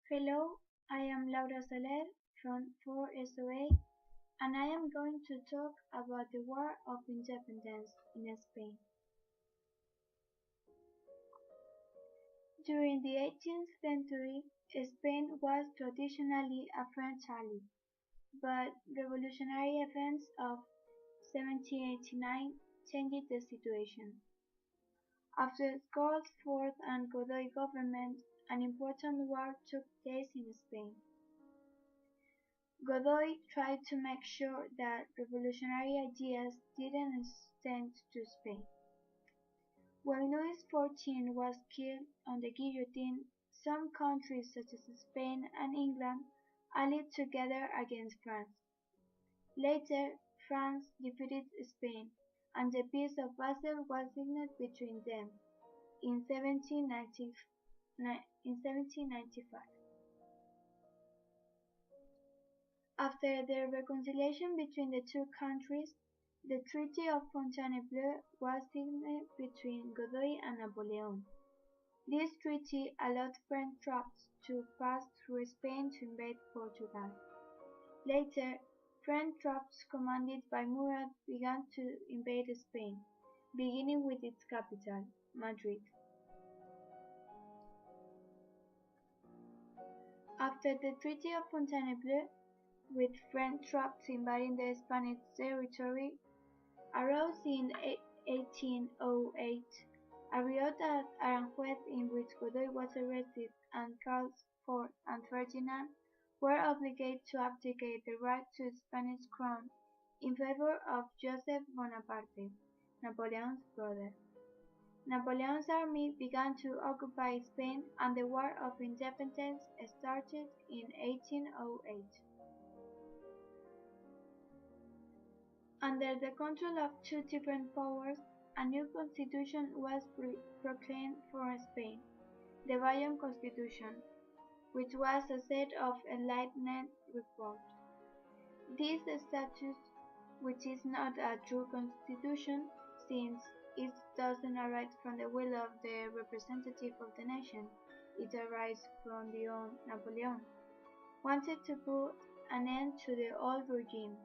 Hello, I am Laura Soler from 4SOA and I am going to talk about the War of Independence in Spain. During the 18th century, Spain was traditionally a French ally, but revolutionary events of 1789 changed the situation. After Scorch and Godoy government, an important war took place in Spain. Godoy tried to make sure that revolutionary ideas didn't extend to Spain. When Louis XIV was killed on the guillotine, some countries such as Spain and England allied together against France. Later, France defeated Spain, and the Peace of Basel was signed between them in 1795. After the reconciliation between the two countries, the Treaty of Fontainebleau was signed between Godoy and Napoleon. This treaty allowed French troops to pass through Spain to invade Portugal. Later, French troops commanded by Murat began to invade Spain, beginning with its capital, Madrid. After the Treaty of Fontainebleau, with French troops invading the Spanish territory, arose in 1808 a riot at Aranjuez in which Godoy was arrested and Charles IV and Ferdinand were obligated to abdicate the right to the Spanish crown in favor of Joseph Bonaparte, Napoleon's brother. Napoleon's army began to occupy Spain and the War of Independence started in 1808. Under the control of two different powers, a new constitution was proclaimed for Spain, the Bayonne Constitution, which was a set of enlightened reforms. This statute, which is not a true constitution, since it doesn't arise from the will of the representative of the nation, it arises from the own Napoleon, wanted to put an end to the old regime.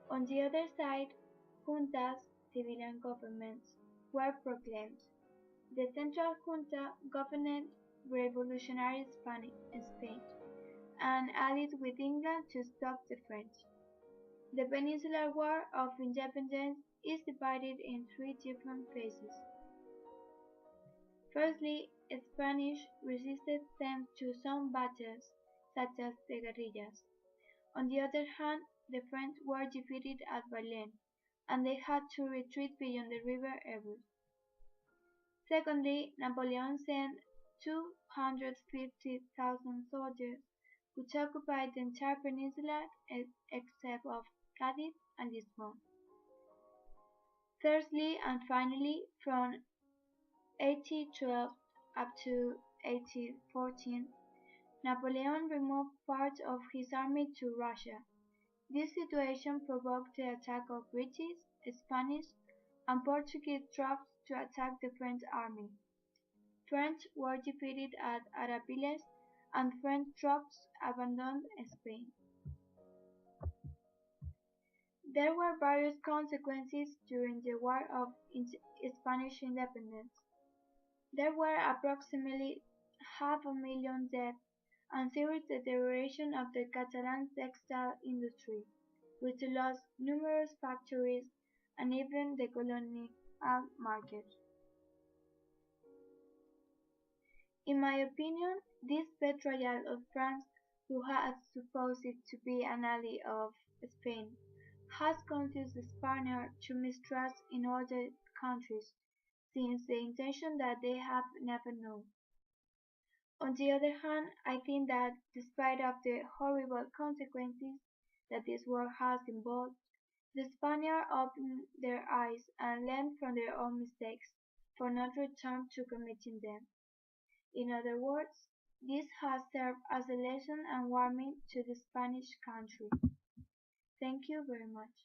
On the other side, juntas, civilian governments, were proclaimed. The central junta governed revolutionary Spain and allied with England to stop the French. The Peninsular War of Independence is divided in three different phases. Firstly, Spanish resisted thanks to some battles, such as the guerrillas. On the other hand, the French were defeated at Bailen, and they had to retreat beyond the river Ebro. Secondly, Napoleon sent 250,000 soldiers, which occupied the entire peninsula except of Cadiz and Lisbon. Thirdly and finally, from 1812 up to 1814, Napoleon removed part of his army to Russia. This situation provoked the attack of British, Spanish, and Portuguese troops to attack the French army. French were defeated at Arapiles, and French troops abandoned Spain. There were various consequences during the War of Spanish Independence. There were approximately 500,000 dead and serious deterioration of the Catalan textile industry, which lost numerous factories and even the colonial market. In my opinion, this betrayal of France, who had supposed it to be an ally of Spain, has caused the Spaniards to mistrust in other countries, since the intention that they have never known. On the other hand, I think that despite of the horrible consequences that this war has involved, the Spaniards opened their eyes and learned from their own mistakes for not return to committing them. In other words, this has served as a lesson and warning to the Spanish country. Thank you very much.